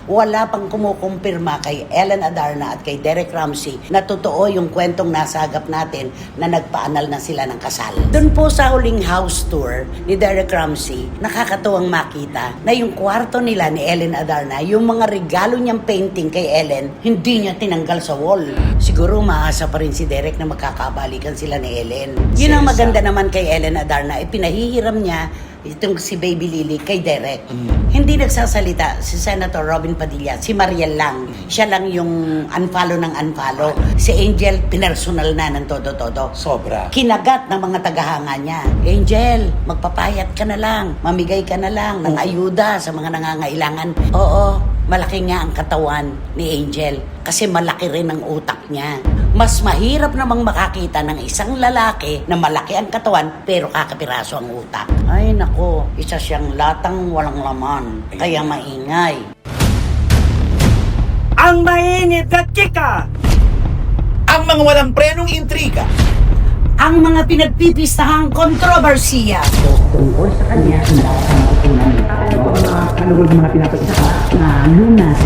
wala pang kumukumpirma kay Ellen Adarna at kay Derek Ramsey na totoo yung kwentong nasagap natin na nagpaanal na sila ng kasal. Doon po sa huling house tour ni Derek Ramsey, nakakatuwang makita na yung kwarto nila ni Ellen Adarna, yung mga regalo niyang painting kay Ellen, hindi niya tinanggal sa wall. Siguro maasa pa rin si Derek na magkakabalikan sila ni Ellen. Yun ang maganda naman kay Ellen Adarna, pinahihiram niya itong si Baby Lily kay Derek. Hindi nagsasalita si Senator Robin Padilla, si Mariel lang. Siya lang yung unfollow ng unfollow. Si Angel, pinersonal na ng todo-todo. Sobra. Kinagat ng mga tagahanga niya. Angel, magpapayat ka na lang. Mamigay ka na lang ng ayuda sa mga nangangailangan. Oo, malaki nga ang katawan ni Angel kasi malaki rin ang utak niya. Mas mahirap namang makakita ng isang lalaki na malaki ang katawan pero kakapiraso ang utak. Ay nako, isa siyang latang walang laman, kaya maingay. Ang mainit na chika! Ang mga walang prenong intriga. Ang mga pinagpipistahang kontrobersiya. Tungkol sa kanya, Kanugod mga pinapagsaha na lunas.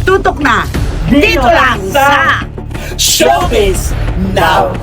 tutok na dito lang sa Showbiz Now!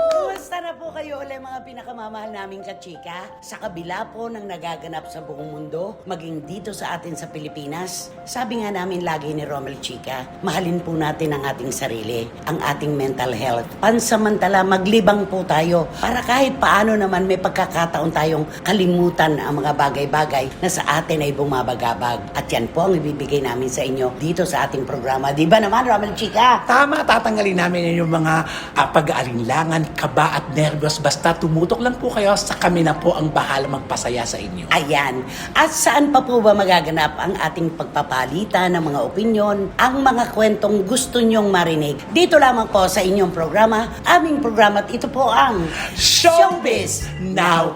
Kumusta na po kayo ulit mga pinakamamahal naming kachika? Sa kabila po ng nagaganap sa buong mundo, maging dito sa atin sa Pilipinas, sabi nga namin lagi ni Romel Chica, mahalin po natin ang ating sarili, ang ating mental health. Pansamantala, maglibang po tayo para kahit paano naman may pagkakataon tayong kalimutan ang mga bagay-bagay na sa atin ay bumabagabag. At yan po ang ibibigay namin sa inyo dito sa ating programa. Di ba naman, Romel Chica? Tama, tatanggalin namin yung mga pag-aalinlangan, kaba at nervyos. Basta tumutok lang po kayo sa kami na po ang bahala magpasaya sa inyo. Ayan. At saan pa po ba magaganap ang ating pagpapalitan ng mga opinyon, ang mga kwentong gusto nyong marinig? Dito lamang po sa inyong programa, aming programa at ito po ang Showbiz Now!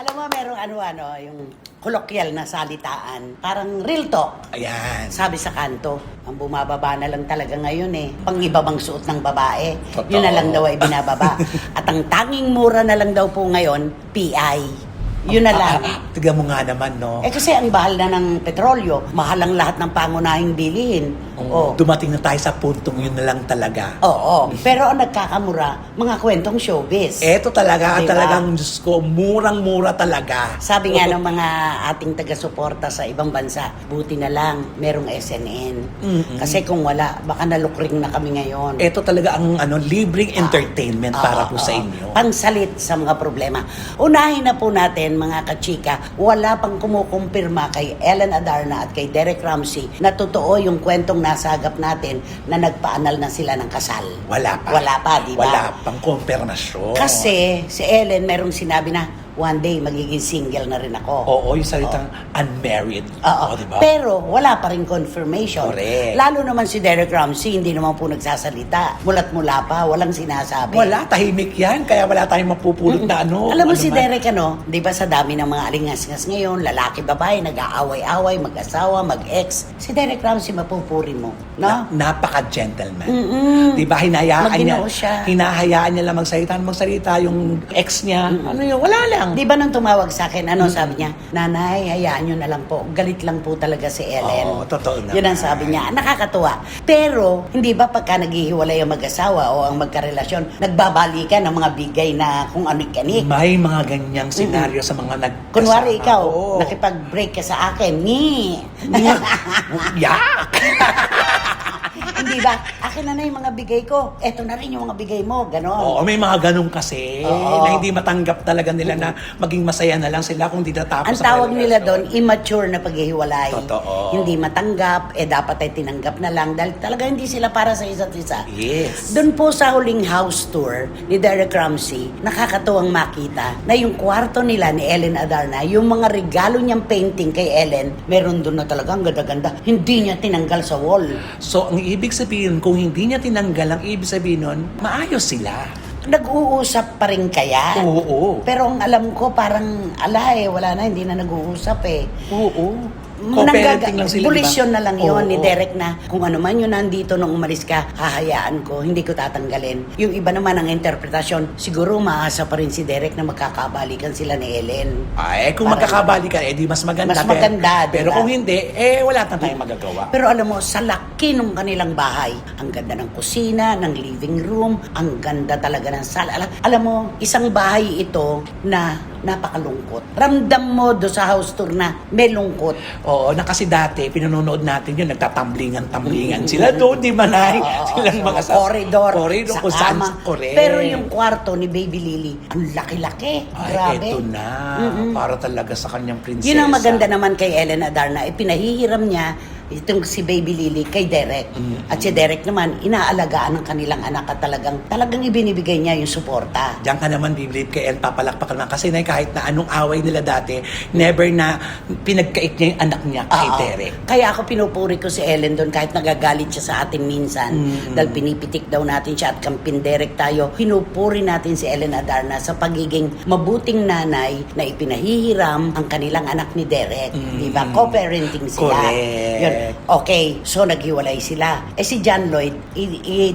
Alam mo, merong ano, yung kolokyal na salitaan. Parang real talk. Ayan. Sabi sa kanto, ang bumababa na lang talaga ngayon pang-ibabang suot ng babae. Totoo. Yun na lang daw ay binababa. At ang tanging mura na lang daw po ngayon, PI. Yun na lang. Tignan mo nga naman, no? Kasi ang bahal na ng petrolyo, mahal ang lahat ng pangunahing bilihin. Dumating na tayo sa puntong yun na lang talaga. Oo. Pero ang nagkakamura, mga kwentong showbiz. Eto talaga, Diba? talagang Diyos ko, murang-mura talaga. Sabi nga ng mga ating taga-suporta sa ibang bansa, buti na lang, merong SNN. Kasi kung wala, baka nalukring na kami ngayon. Ito talaga ang libreng entertainment para po sa inyo. Pansalit sa mga problema. Unahin na po natin, mga kachika, wala pang kumukumpirma kay Ellen Adarna at kay Derek Ramsey na totoo yung kwentong nasagap natin na nagpaanal na sila ng kasal. Wala pa. Wala pa, di ba? Wala pang kumpirmasyon. Kasi si Ellen merong sinabi na one day magiging single na rin ako. Oo, yung salitang unmarried. Oo. Diba? Pero wala pa rin confirmation. Correct. Lalo naman si Derek Ramsey, hindi naman po nagsasalita. Mulat-mula pa, walang sinasabi. Wala, tahimik yan. Kaya wala tayong mapupulot na Alam mo si man. Derek, di ba sa dami ng mga alingas-ngas ngayon, lalaki, babae, nag-aaway-away, mag-asawa, mag-ex. Si Derek Ramsey, mapupuri mo. No? Napaka-gentleman. Mm-mm. Di ba, hinahayaan niya. Maginoo siya. Hinahayaan niya lang magsalita yung ex niya. Ano yun, wala lang. Di ba nung tumawag sa akin, sabi niya, Nanay, hayaan nyo na lang po. Galit lang po talaga si Ellen. Oo, totoo naman. Yun ang sabi niya. Nakakatuwa. Pero, hindi ba pagka naghihiwalay ang mag-asawa o ang magkarelasyon, nagbabalikan ng mga bigay na kung anik-anik? May mga ganyang senaryo sa mga nagkasama. Kunwari ikaw, Oo. nakipag-break ka sa akin, ni. Yak! Hindi ba? Akin na yung mga bigay ko. Eto na rin yung mga bigay mo. Ganon. Oo, may mga ganun kasi Oo. na hindi matanggap talaga nila na maging masaya na lang sila kung di natapos Ang tawag nila doon, immature na paghihiwalay. Totoo. Hindi matanggap, dapat ay tinanggap na lang dahil talaga hindi sila para sa isa't isa. Yes. Doon po sa huling house tour ni Derek Ramsey, nakakatuwang makita na yung kwarto nila ni Ellen Adarna, yung mga regalo niyang painting kay Ellen, meron doon na talagang ganda-ganda. Hindi niya tinanggal sa wall. So, ang ibig sabihin, kung hindi niya tinanggal, ang ibig sabihin nun, maayos sila. Nag-uusap pa rin kaya? Oo. Pero ang alam ko parang wala na, hindi na nag-uusap Oo. Co-parenting lang sila, bulisyon diba? na lang yon ni Oo. Derek na kung ano man yun nandito nung umalis ka, hahayaan ko, hindi ko tatanggalin. Yung iba naman ang interpretasyon, siguro maasa pa rin si Derek na magkakabalikan sila ni Ellen. Ay, kung Parang- magkakabali ka, di mas maganda. Mas maganda, Pero diba? kung hindi, wala na tayong magagawa. Pero alam mo, sa laki ng kanilang bahay, ang ganda ng kusina, ng living room, ang ganda talaga ng sala. Alam mo, isang bahay ito na napakalungkot. Ramdam mo do sa house tour na may lungkot. Oo, na kasi dati, pinanonood natin yun, nagtatamblingan sila doon, di ba, Nay? Silang mga sa corridor, sa kung saan, kama. correct. Pero yung kwarto ni Baby Lily, ang laki-laki. Ay, Grabe. eto na. Para talaga sa kanyang prinsesa. Yun ang maganda naman kay Ellen Adarna. Pinahihiram niya itong si Baby Lily kay Derek. At si Derek naman, inaalagaan ng kanilang anak at talagang ibinibigay niya yung suporta. Diyan ka naman, Biblit, kay El, papalakpak ka naman. Kasi Nay, kahit na anong away nila dati, never na pinagkait niya yung anak niya kay Oo. Derek. Kaya ako pinupuri ko si Ellen doon kahit nagagalit siya sa atin minsan dahil pinipitik daw natin siya at kampin Derek tayo. Pinupuri natin si Ellen Adarna sa pagiging mabuting nanay na ipinahihiram ang kanilang anak ni Derek. Di ba? Co-parenting sila. Correct. Yun. Okay, so naghiwalay sila. Si John Lloyd,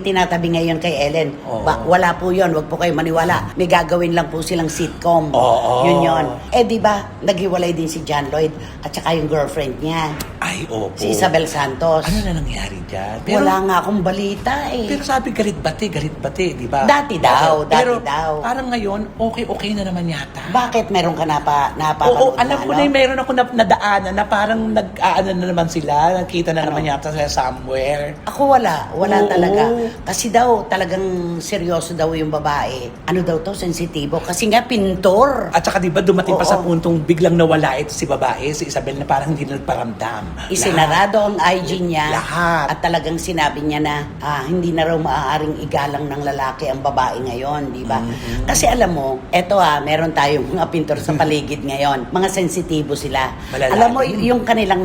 tinatabi ngayon kay Ellen. Oo. Wala po yun, wag po kayo maniwala. May gagawin lang po silang sitcom. Oo. Yun. Di ba, naghiwalay din si John Lloyd at saka yung girlfriend niya, Ay, opo. si Isabel Santos. Ano na nangyari dyan? Wala nga akong balita eh. Pero sabi, galit-bati, di ba? Dati daw. Pero parang ngayon, okay na naman yata. Bakit meron ka Oo, napapanood alam na ko na meron ako nadaanan na parang nag-aano na naman sila, nakita na naman yata sila somewhere. Ako wala Oo. talaga. Kasi daw, talagang seryoso daw yung babae. Ano daw to, sensitibo. Kasi nga, pintor. At saka di ba dumating pa Oo. sa puntong biglang nawala ito si babae, si Isabel, na parang hindi nagparamdam. Isinarado ang IG niya. Lahat. At talagang sinabi niya na hindi na raw maaaring igalang ng lalaki ang babae ngayon, di ba? Kasi alam mo, eto meron tayong mga pintor sa paligid ngayon. Mga sensitibo sila. Malalalim. Alam mo, yung kanilang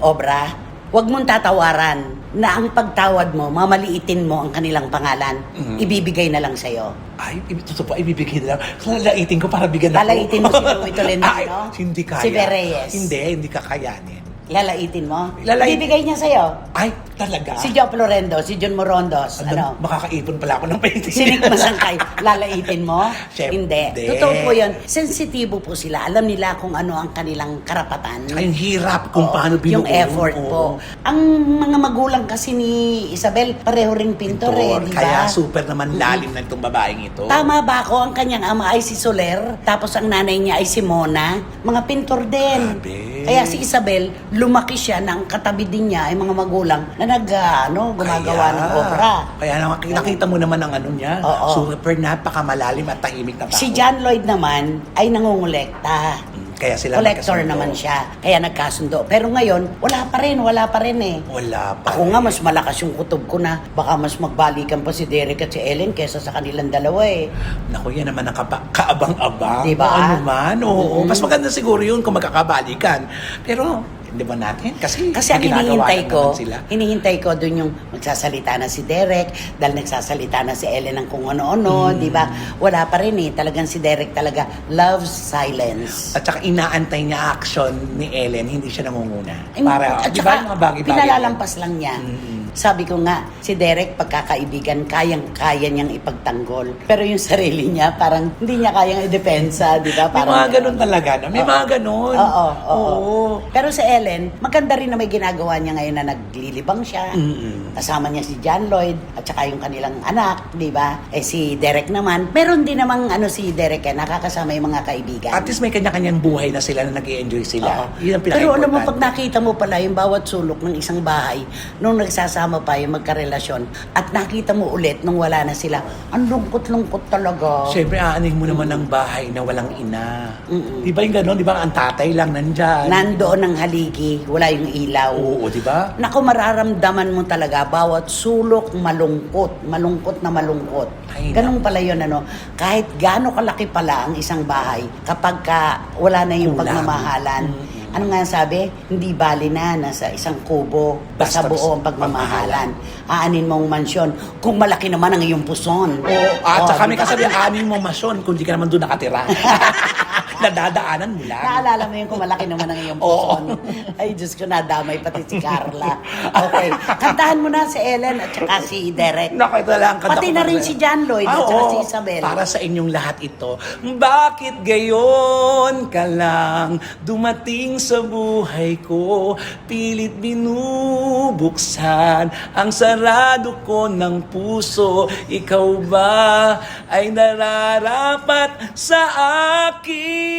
obra, huwag mong tatawaran na ang pagtawad mo, mamaliitin mo ang kanilang pangalan, ibibigay na lang sa'yo. Ay, totoo pa, ibibigay na lang. Lalaitin ko para bigyan ako. Lalaitin mo si Louie Tolentino? Ay, hindi kaya. Si Berreyes? Hindi kakayanin. Lalaitin mo? Lalait- Ibibigay niya sa'yo. Ay, talaga? Si Joe Florendo, si John Morondos, Makakaipon pala ako ng painting. Si Nick Masangkay, lalaitin mo? Syempre, Hindi. Totoo po yun. Sensitibo po sila. Alam nila kung ano ang kanilang karapatan. Ay, yung hirap kung paano binuo. Yung effort Oo. po. Ang mga magulang kasi ni Isabel, pareho ring pintor di ba? Kaya super naman lalim na itong babaeng ito. Tama ba ako? Ang kanyang ama ay si Soler, tapos ang nanay niya ay si Mona. Mga pintor din. Grabe. Kaya si Isabel, lumaki siya na ang katabi din niya ay mga magulang na gumagawa ng obra. Kaya nakita mo naman ang ano niya. Oo. Super napakamalalim at tahimik na tao. Si John Lloyd naman ay nangungulekta. Kaya sila Collector magkasundo. naman siya. Kaya nagkasundo. Pero ngayon, wala pa rin eh. Wala pa. Ako nga, mas malakas yung kutob ko na baka mas magbalikan pa si Derek at si Ellen kesa sa kanilang dalawa eh. Naku, yan naman ang kaabang-abang. Diba? O ano man. Oo. Mas maganda siguro yun kung magkakabalikan. Pero, hindi ba natin? Kasi Kasi ang ginagawa hinihintay lang ko, naman sila. hinihintay ko dun yung magsasalita na si Derek, dahil nagsasalita na si Ellen ng kung ano-ano, di ba? Wala pa rin eh. Talagang si Derek talaga loves silence. At saka inaantay niya action ni Ellen, hindi siya nangunguna. At di ba, saka, yung mga bagay-bagay. pinalalampas lang niya. Sabi ko nga, si Derek, pagkakaibigan, kayang-kaya niyang ipagtanggol. Pero yung sarili niya, parang hindi niya kayang idepensa, di ba? May Parang, mga ganun talaga. No? May mga ganun. Oo. Pero si Ellen, maganda rin na may ginagawa niya ngayon na naglilibang siya. Kasama niya si John Lloyd at saka yung kanilang anak, di ba? Si Derek naman, meron din namang si Derek nakakasama yung mga kaibigan. At least may kanya-kanyang buhay na sila na nag-i-enjoy sila. Oo. Yun ang Pero alam mo, pag pinaka-importante. nakita mo pala yung bawat sulok ng isang bahay, nung nagsasama pa yung magkarelasyon, at nakita mo ulit nung wala na sila, ang lungkot-lungkot talaga. Siyempre, aaning mo naman ng bahay na walang ina. Di ba yung gano'n? Di ba ang tatay lang nandyan? Nandoon ang haligi, wala yung ilaw. Oo, di ba? Naku, mararamdaman mo talaga, bawat sulok malungkot na malungkot. Ay, Ganun pala yun, kahit gaano kalaki pala ang isang bahay, kapag wala na yung Kulang. pagmamahalan, Ano nga sabi? Hindi bali na nasa isang kubo, basta Basta buo ang pagmamahalan. Aanin mong mansyon, kung malaki naman ang iyong puson. Oo, at Oh, saka may di ba? kasabi, aning mo masyon kung di ka naman doon nakatira. Nadadaanan mo lang. Naalala mo yun kung malaki naman ang iyong puson. Ay, Diyos ko, nadamay pati si Carla. Okay. Kantahan mo na si Ellen at saka si Derek. Naku, ito lang. Kanta Pati ko na pa rin si John Lloyd at saka oo. si Isabel. Para sa inyong lahat ito. Bakit gayon ka lang dumating sa buhay ko? Pilit binubuksan ang sarado ko ng puso. Ikaw ba ay nararapat sa akin?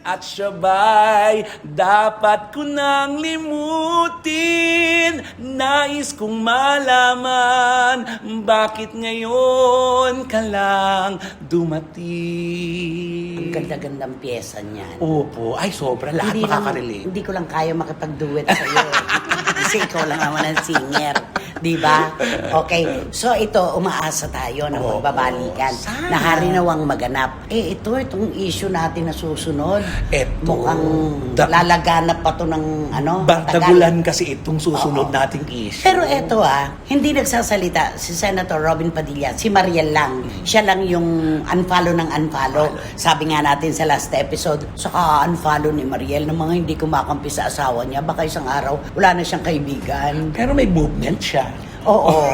At siya ba'y dapat ko nang limutin? Nais kong malaman bakit ngayon ka lang dumating. Ang ganda-gandang pyesa niyan. Opo, ay sobra, lahat makaka-relate. Hindi ko lang kaya makipag-duet sa iyo. Kasi ikaw lang naman ang singer. Di ba? Okay. So ito, umaasa tayo ng Oo. pagbabalikan. Sana. Na harinawang maganap. Itong issue natin na susunod. Eto. Mukhang lalaganap pa to ng Bardagulan kasi itong susunod Oo. nating issue. Pero eto hindi nagsasalita si Senator Robin Padilla, si Mariel lang. Siya lang yung unfollow ng unfollow. Sabi nga natin sa last episode, saka unfollow ni Mariel ng mga hindi kumakampi sa asawa niya. Baka isang araw, wala na siyang kaibigan. Pero may movement siya. Oo.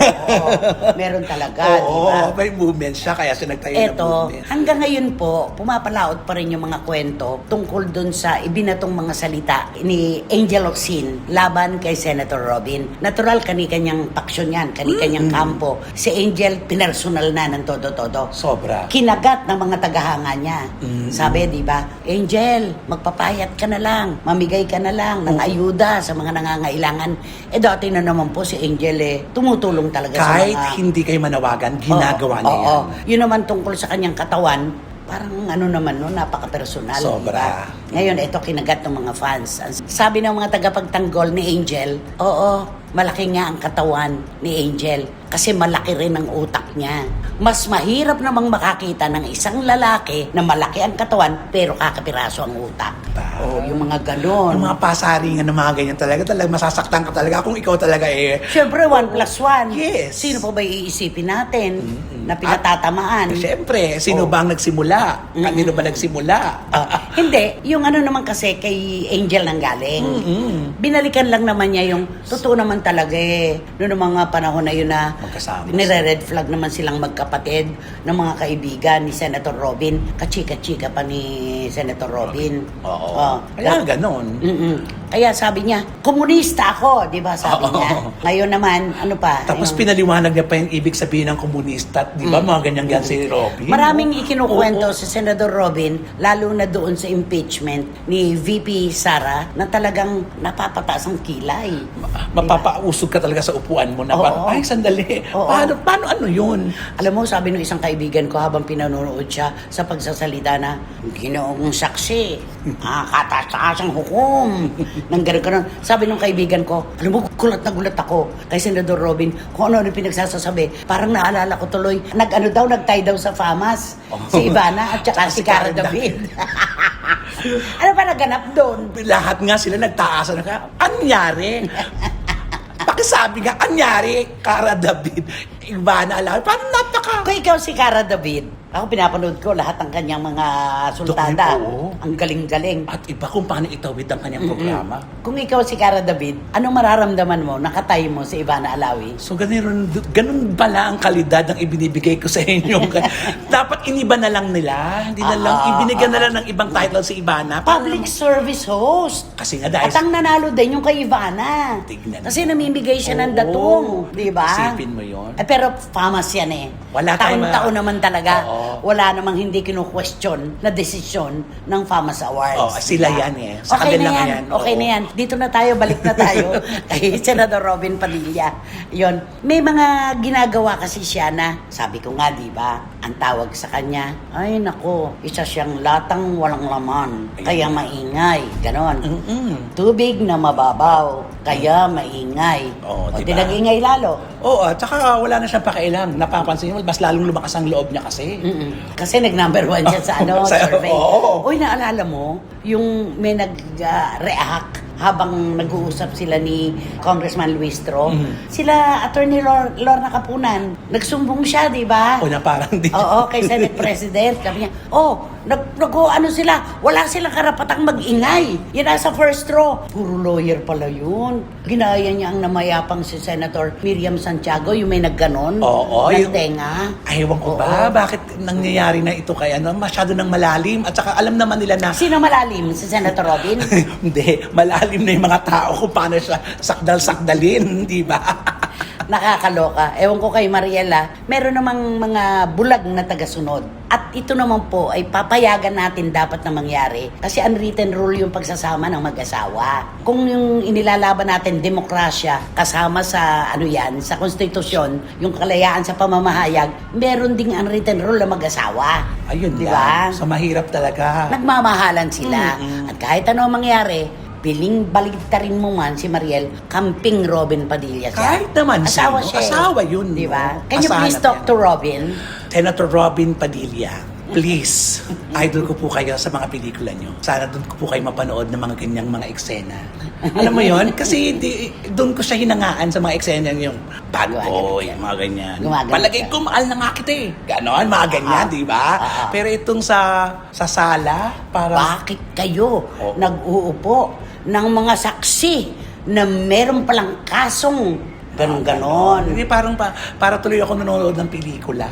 Meron talaga, di ba? Oo, may movement siya, kaya siya nagtayo ng Eto, movement. hanggang ngayon po, pumapalaot pa rin yung mga kwento tungkol dun sa ibinatong mga salita ni Angel Locsin laban kay Senator Robin. Natural, kani-kanyang paksyon yan, kani-kanyang kampo. Si Angel, pinersonal na ng todo-todo. Sobra. Kinagat ng mga tagahanga niya. Sabi, di ba, Angel, magpapayat ka na lang, mamigay ka na lang ng ayuda sa mga nangangailangan. Dati na naman po si Angel tumutulong talaga Kahit sa mga... hindi kayo manawagan, ginagawa niya yan. Oo. Yun naman tungkol sa kanyang katawan, parang napaka-personal. Sobra. Diba? Ngayon, ito kinagat ng mga fans. Sabi ng mga tagapagtanggol ni Angel, oo, malaki nga ang katawan ni Angel kasi malaki rin ang utak niya. Mas mahirap namang makakita ng isang lalaki na malaki ang katawan pero kakapiraso ang utak. Oh, yung mga ganon. Yung mga pasaringan ng mga ganyan talaga masasaktan ka talaga kung ikaw talaga Siyempre, 1+1. Yes. Sino pa ba iisipin natin na pinatatamaan? Siyempre, sino ba ang nagsimula? Kanino ba nagsimula? Hindi, yung ano naman kasi kay Angel nang galing. Binalikan lang naman niya yung totoo naman talaga noong mga panahon na yun na Magkasama nire-red flag naman silang magkapatid ng mga kaibigan ni Senator Robin. Kachika-chika pa ni Senator Robin. Oo. Kaya ganon. Kaya sabi niya, komunista ako, di ba sabi niya. Ngayon naman, ano pa? Tapos yung- pinaliwanag niya pa yung ibig sabihin ng komunista. At, di ba, mga ganyan-ganyan si Robin? Maraming ikinukwento Oo. si Senador Robin, lalo na doon sa impeachment ni VP Sara, na talagang napapataas ang kilay. Mapapausog ka talaga sa upuan mo na Oo. parang, ay, sandali. Oo. Paano ano yun? Alam mo, sabi ng isang kaibigan ko habang pinanonood siya sa pagsasalita na, Ginoong saksi, kataas ang hukom. Nang gano'n. Sabi ng kaibigan ko, alam mo, gulat na gulat ako kay Senador Robin kung ano pinagsasasabi. Parang naalala ko tuloy, nagtay daw sa FAMAS. Si Ivana at saka si Cara David. Ano ba naganap doon? Lahat nga sila nagtaasan na ka. Anyari? Pakisabi nga, anyari, Cara David, Ivana Alawi. Paano napaka... Kung ikaw si Cara David, ako pinapanood ko lahat ng kanyang mga sultada. Oo. Ang galing-galing. At iba kung paano itawid ang kanyang programa. Kung ikaw si Cara David, anong mararamdaman mo, nakatay mo si Ivana Alawi? So ganun pala ang kalidad ng ibinibigay ko sa inyo. Dapat iniba na lang nila. Hindi na lang, ibinigyan na lang ng ibang title si Ivana. Public service host. Kasi nga dahil... At ang nanalo din yung kay Ivana. Tignan. Kasi namimigay siya ng Oo. datong. Di ba? Isipin mo yun. Pero famous yan eh. Wala tayong Taon-taon naman talaga. Oo. Wala namang hindi kinu-question na desisyon ng Famous Awards. Oo, sila yan eh. Sa Okay na kanila yan. yan. Okay Oo. na yan. Dito na tayo, balik na tayo kay Senador Robin Padilla. Yon. May mga ginagawa kasi siya na, sabi ko nga, di ba? Ang tawag sa kanya, ay nako, isa siyang latang walang laman, kaya maingay. Ganon. Tubig na mababaw, kaya maingay. Oo, O, diba? tinag-ingay lalo. Oo, at saka wala na siyang pakialam. Napapansin mo, mas lalong lumakas ang loob niya kasi. Kasi nag-number 1 siya sa Sa- survey. oo. Uy, naalala mo, yung may nag-react habang nag-uusap sila ni Congressman Luis Tro, sila Attorney Lorna Capunan, nagsumbong siya, di ba? O na parang di. Oo, kay Senate President. Sabi niya, ano sila, wala silang karapatang mag-ingay. Yan nasa first row. Puro lawyer pala yun. Ginaya niya ang namayapang si Senator Miriam Santiago, yung may nagganon, Oo, ng yung- tenga. Ewan ko Oo. ba, bakit nangyayari na ito kaya masyado ng malalim at saka alam naman nila na Sino malalim? Si Senator Robin? hindi, malalim na yung mga tao kung paano siya sakdal-sakdalin, di ba? Nakakaloka. Ewan ko kay Mariela, meron namang mga bulag na tagasunod. At ito naman po ay papayagan natin dapat na mangyari kasi unwritten rule yung pagsasama ng mag-asawa. Kung yung inilalaban natin demokrasya kasama sa sa konstitusyon, yung kalayaan sa pamamahayag, meron ding unwritten rule na mag-asawa. Ayun Di lang. ba? So mahirap talaga. Nagmamahalan sila. At kahit ano ang mangyari, piling baligtarin mo man si Mariel, camping Robin Padilla siya. Kahit naman asawa sino, siya. asawa yun, Di no? ba? Can you Asahan please natin talk yan. to Robin? Senator Robin Padilla, please, idol ko po kayo sa mga pelikula nyo. Sana doon ko po kayo mapanood ng mga ganyang mga eksena. Alam mo yon? Kasi doon ko siya hinangaan sa mga eksena yung bad boy, mga ganyan. Gumaganap Palagay ka. ko, mahal na nga kita eh. Ganon, mga ganyan, di ba? Pero itong sa sala, para Bakit kayo Oo. nag-uupo ng mga saksi na meron palang kasong ganon-ganon? Hindi, parang para tuloy ako nanonood ng pelikula.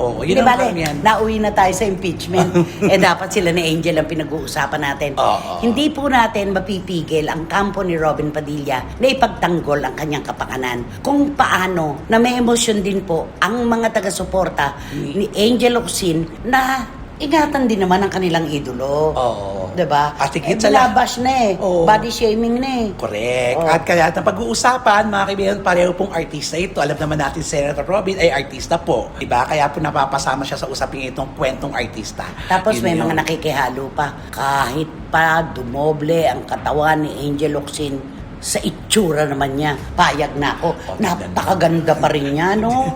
Oo, yun Di ang bale, parang yan. nauwi na tayo sa impeachment. Dapat sila ni Angel ang pinag-uusapan natin. Oo. Hindi po natin mapipigil ang kampo ni Robin Padilla na ipagtanggol ang kanyang kapakanan. Kung paano na may emosyon din po ang mga taga-suporta ni Angel Locsin na ingatan din naman ang kanilang idolo. Oo. Diba? At higit sa lahat- binabash na eh. Oo. Body shaming na eh. Correct. Oh. At kaya na pag-uusapan, mga kaibigan, pareho pong artista ito. Alam naman natin, Senator Robin ay artista po. Diba? Kaya po napapasama siya sa usaping itong kwentong artista. Tapos Yun may yun. mga nakikihalo pa. Kahit pa dumoble ang katawan ni Angel Locsin, sa itsura naman niya, payag na ako. Oh, Napakaganda pa rin niya, no?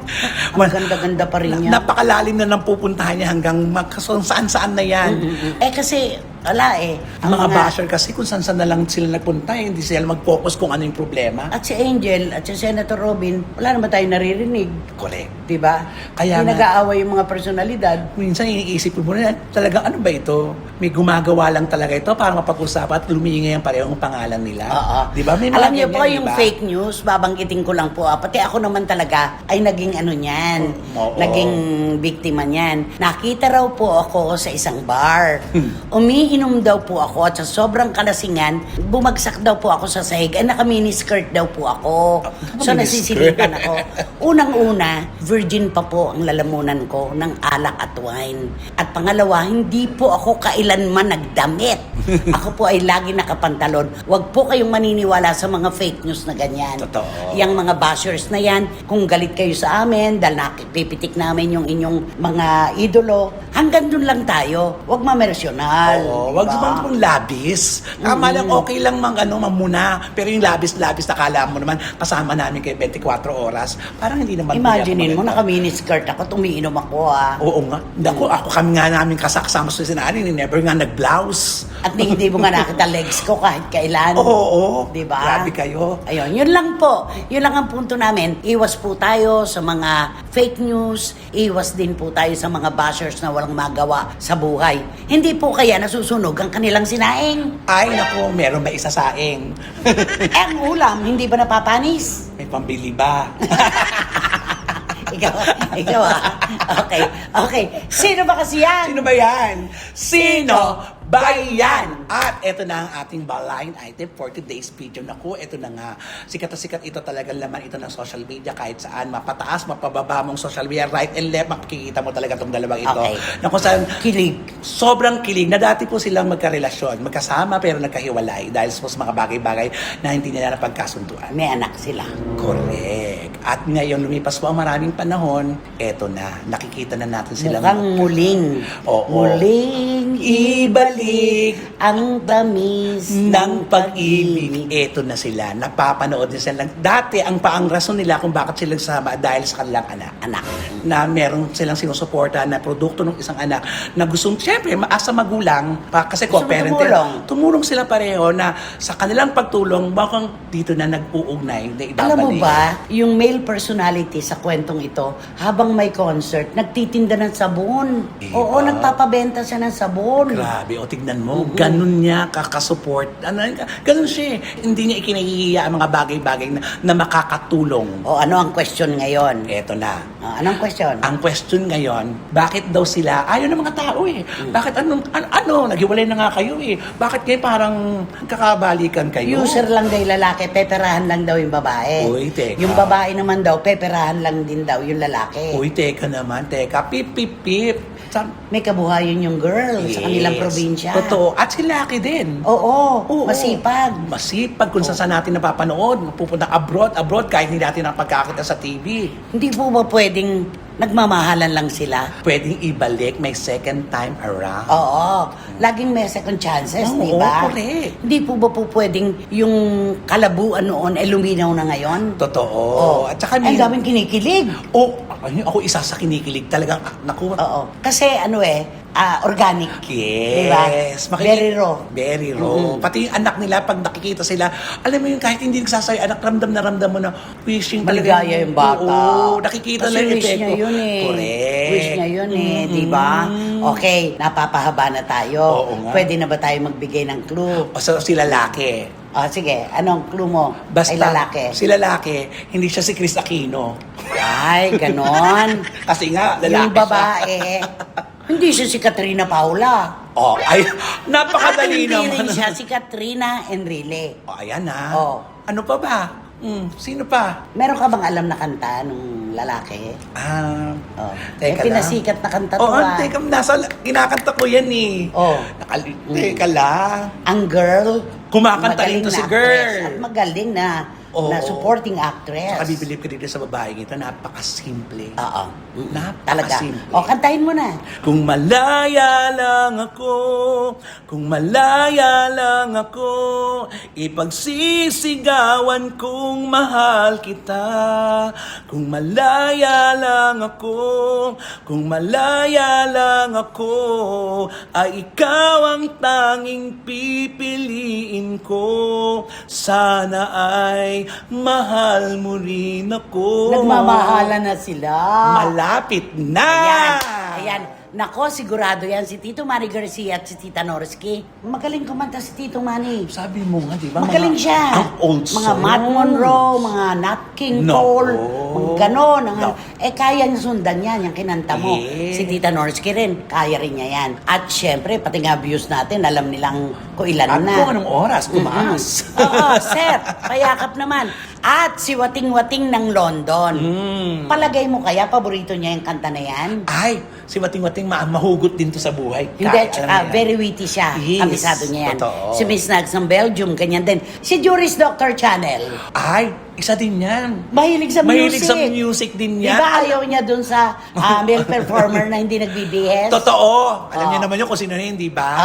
Ang ganda-ganda pa rin niya. Napakalalim na ng pupuntahan niya hanggang saan-saan na yan. Kasi, wala eh. Ang mga basher kasi kung saan-saan na lang sila nagpunta, hindi sila mag-focus kung ano yung problema. At si Angel at si Senator Robin, wala naman tayong naririnig. Correct. Diba? Kaya Hindi nga- nag-aaway yung mga personalidad. Minsan iniisip mo na, talagang ano ba ito? May gumagawa lang talaga ito para mapag-usapan at lumiingay ang parehong pangalan nila. Oo. Di ba? May mga Alam niyo po, ganyan, yung di ba? fake news, babanggitin ko lang po. Pati ako naman talaga ay naging ano niyan. Oo. Naging biktima niyan. Nakita raw po ako sa isang bar. Hmm. Umiinom daw po ako at sa sobrang kalasingan, bumagsak daw po ako sa sahig. Ay, naka-miniskirt daw po ako. So, Miniskirt. nasisilipan ako. Unang-una, virgin pa po ang lalamunan ko ng alak at wine. At pangalawa, hindi po ako kailanman nagdamit. Ako po ay lagi nakapantalon. Huwag po kayong maniniwala sa mga fake news na ganyan. Totoo. Yang mga bashers na yan, kung galit kayo sa amin, dahil nakipipitik namin yung inyong mga idolo, hanggang dun lang tayo. Huwag mamersyonal. Oo, wag naman pong labis. Tama lang, okay lang mamuna. Pero yung labis-labis, nakala mo naman, kasama namin kayo 24 oras. Parang hindi naman Imaginein mo, maganda. naka-miniskirt ako, tumiinom ako Oo nga. Ako kami nga namin kasama sa sinani, never nga nag-blouse. At hindi mo nga nakita legs ko kahit kailan. Oo. Diba? Grabe kayo. Ayun, yun lang po. Yun lang ang punto namin. Iwas po tayo sa mga fake news. Iwas din po tayo sa mga bashers na walang magawa sa buhay. Hindi po kaya nasusunog ang kanilang sinaing. Ay, naku, meron ba isa saing? Ang ulam, hindi ba napapanis? May pambili ba? ikaw Okay. Sino ba kasi yan? Sino ba yan? Sino ba yan? At ito na ang ating baline item for today's video. Naku, ito na nga. Sikat na sikat ito talagang laman ito ng social media kahit saan. Mapataas, mapababa mong social media. Right and left, makikita mo talaga itong dalawang ito. Okay. Na kung saan, Kilig. sobrang kilig na dati po silang magkarelasyon. Magkasama pero nagkahiwalay dahil sa mga bagay-bagay na hindi nila napagkasunduan. May anak sila. Correct. At ngayon, lumipas po ang maraming panahon, eto na, nakikita na natin silang Mukhang muling. Oo. Muling ibalik ang tamis ng pag-ibig. Eto na sila, napapanood din sila. Dati, ang rason nila kung bakit sila sama dahil sa kanilang anak. Na meron silang sinusuporta na produkto ng isang anak na gustong, syempre, asa magulang, kasi Gusto co-parenting. Tumulong sila pareho na sa kanilang pagtulong, bakang dito na nag-uugnay na ibabalik. Alam mo ba, yung male personality sa kwentong ito, habang may concert, nagtitinda ng sabon. Diba? Oo, nagpapabenta siya ng sabon. Grabe, o tignan mo, ganun niya kakasupport. Ganun siya eh. Hindi niya ikinahihiya ang mga bagay-bagay na makakatulong. O ano ang question ngayon? Eto na. Anong question? Ang question ngayon, bakit daw sila, ayaw ng mga tao eh. Bakit naghiwalay na nga kayo eh. Bakit kayo parang kakabalikan kayo? User lang daw yung lalaki, peperahan lang daw yung babae. Uy, teka. Yung babae naman daw, peperahan lang din daw yung lalaki. Uy, teka naman, pip, pip, pip. May kabuhayan yung girl sa kanilang probinsya. Totoo. At si Lucky din. Oo, Oo. masipag. Masipag kung saan natin napapanood. Pupunta abroad, kahit hindi natin napagkakita sa TV. Hindi po ba pwedeng nagmamahalan lang sila? Pwedeng ibalik, may second time around. Oo. Laging may second chances, Oo, di ba? correct. Hindi po ba po pwedeng yung kalabuan noon ay luminaw na ngayon? Totoo. Oo. At saka Ang daming kinikilig. Ako isa sa kinikilig talagang, naku. Oo. Kasi organic. Yes. Diba? Very raw. Very raw. Pati yung anak nila, pag nakikita sila, alam mo yung kahit hindi nagsasayo, anak, ramdam na ramdam mo na wishing talaga. Maligaya yung bata. Oo, nakikita Kasi lang yung wish epekto. niya yun eh. Correct. Wish niya yun eh, di ba? Okay, napapahaba na tayo. Oo nga. Pwede na ba tayo magbigay ng clue? O so, si lalaki. Sige, anong clue mo Basta, kay lalaki? si lalaki, hindi siya si Chris Aquino. Ay, ganon. Kasi nga, lalaki Yung babae, hindi siya si Katrina Paula. Ay, napakadali At hindi naman. rin siya si Katrina Enrile. Ayan na. Oh. Ano pa ba? Sino pa? Meron ka bang alam na kanta nung lalaki? Teka May lang. pinasikat na kanta to. Teka, kinakanta ko yan eh. Teka lang. Ang girl, Kumakanta magaling rin to na si actress girl. At magaling na supporting actress. Saka bibilib ka dito sa babaeng ito, napakasimple. Oo. Talaga. Napakasimple. Kantahin mo na. Kung malaya lang ako, kung malaya lang ako, ipagsisigawan kong mahal kita. Kung malaya lang ako, kung malaya lang ako, ay ikaw ang tanging pipiliin ko. Sana ay mahal mo rin ako. Nagmamahalan na sila. Malapit na! Ayan. Nako, sigurado yan. Si Tito Manny Garcia at si Tita Norsky. Magaling kumanta si Tito Manny. Sabi mo nga, di ba? Magaling siya. Ang old Mga song. Matt Monroe, mga Nat King No. Cole, mga ganon. No. Kaya niya sundan yan, yung kinanta mo. Yes. Si Tita Norsky rin, kaya rin niya yan. At syempre, pati nga views natin, alam nilang kung ilan At na. kung anong oras, tumaas. Oo, sir. Payakap naman. At si Wating-Wating ng London. Palagay mo kaya, paborito niya yung kanta na yan? Ay, si Wating-Wating mahugot din to sa buhay. Hindi, Kahit tsaka alam niya. very witty siya. Yes, Kabisado niya yan. totoo. Si Miss Nags ng Belgium, ganyan din. Si Juris Doctor Channel. Ay, isa din yan. Mahilig sa Mahilig music. sa music din Di yan. ba ayaw niya dun sa male performer na hindi nagbibihis? Totoo. Alam Oo. niya naman yun kung sino yun, di ba?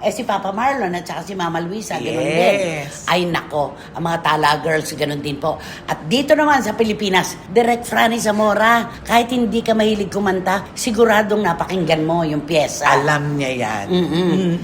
Si Papa Marlon at saka si Mama Luisa, ganun Yes. din. Ay nako, ang mga Tala girls, ganun din po. At dito naman sa Pilipinas, Direk Franny Zamora, kahit hindi ka mahilig kumanta, siguradong napakinggan mo yung pyesa. Alam niya yan.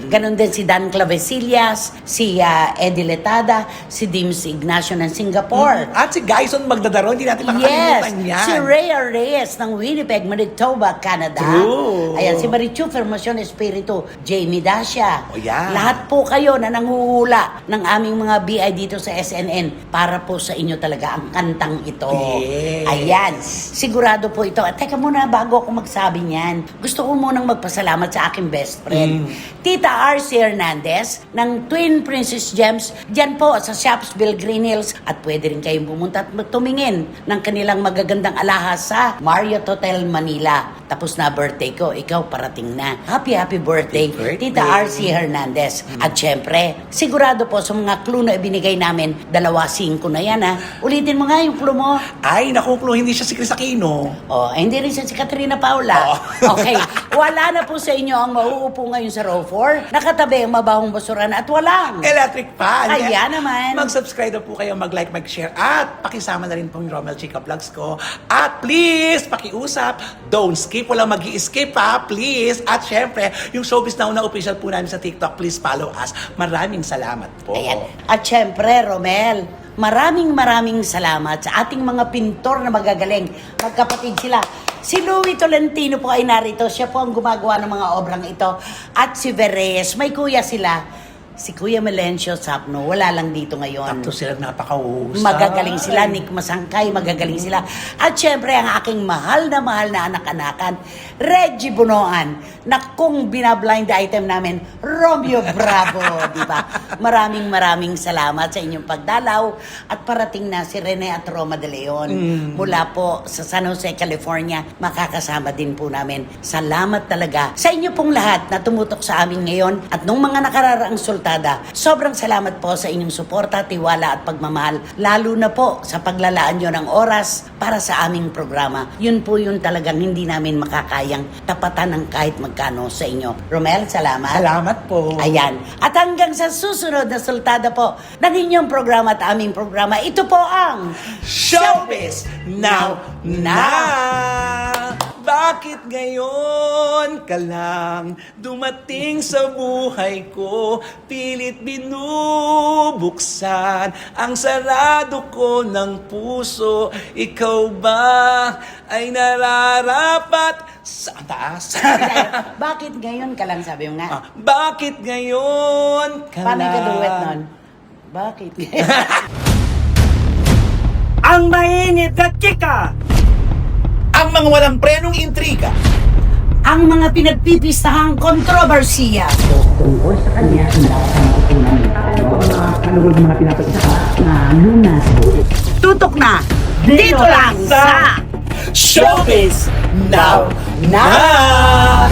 Ganon din si Dan Clavesillas, si Eddie Letada, si Dims Ignacio ng Singapore. At si Gyson Magdadaro, hindi natin Yes, makakalimutan yan. si Rhea Reyes ng Winnipeg, Manitoba, Canada. True. Ayan, si Marichu Fermacion Espiritu, Jamie Dacia. O yan. Lahat po kayo na nanghuhula ng aming mga BI dito sa SNN para po sa inyo talaga ang kantang ito. Yes. Ayan, sigurado po ito. At teka muna, bago ako magsabi niyan, gusto ko munang magpasalamat sa aking best friend, Tita R.C. Hernandez ng Twin Princess Gems, dyan po sa Shopsville, Green Hills. At pwede rin kayo kayong pumunta at tumingin ng kanilang magagandang alahas sa Marriott Hotel Manila. Tapos na birthday ko, ikaw parating na. Happy birthday, Happy birthday. Tita RC Hernandez. At syempre, sigurado po sa mga clue na ibinigay namin, 2-5 na yan ha. Ulitin mo nga yung clue mo. Ay, naku, Chloe, hindi siya si Chris Aquino. Oh, hindi rin siya si Katrina Paula. Okay, wala na po sa inyo ang mauupo ngayon sa row 4. Nakatabi ang mabahong basuran at walang Electric fan. Ayan naman. Mag-subscribe na po kayo, mag-like, mag-share, at pakisama na rin po yung Romel Chica Vlogs ko. At please, pakiusap, don't skip, walang mag-i-skip ha, please. At syempre, yung Showbiz Now na official po namin sa TikTok, please follow us. Maraming salamat po. Ayan. At syempre, Romel, maraming salamat sa ating mga pintor na magagaling. Magkapatid sila. Si Louie Tolentino po ay narito. Siya po ang gumagawa ng mga obrang ito. At si Verreyes, may kuya sila. Si Kuya Melencio Sapno, wala lang dito ngayon. Takto silang napakahusay. Magagaling sila, Nick Masangkay, magagaling sila. At syempre, ang aking mahal na anak-anakan, Reggie Bunoan, na kung binablind item namin, Romeo Bravo, di ba? Maraming salamat sa inyong pagdalaw. At parating na si Rene at Roma de Leon. Mula po sa San Jose, California, makakasama din po namin. Salamat talaga sa inyo pong lahat na tumutok sa amin ngayon. At nung mga nakararaang sultan, sobrang salamat po sa inyong suporta, tiwala at pagmamahal. Lalo na po sa paglalaan nyo ng oras para sa aming programa. Yun po yun talagang hindi namin makakayang tapatan ng kahit magkano sa inyo. Romel, salamat. Salamat po. Ayan. At hanggang sa susunod na sultada po ng inyong programa at aming programa, ito po ang Showbiz Now na! Bakit ngayon ka lang dumating sa buhay ko? Pilit binubuksan ang sarado ko ng puso. Ikaw ba ay nararapat sa taas? Bakit ngayon ka lang, sabi mo nga? Bakit ngayon ka Paano lang? ka duet nun? Bakit? Ang mainit na chika! Ang mga walang prenong intriga. Ang mga pinagpipistahang kontrobersiya. Tungkol sa kanya na matutunan. Kaluwag mga pinapagtaka na lunas. Tutok na! Dito lang sa Showbiz Now na!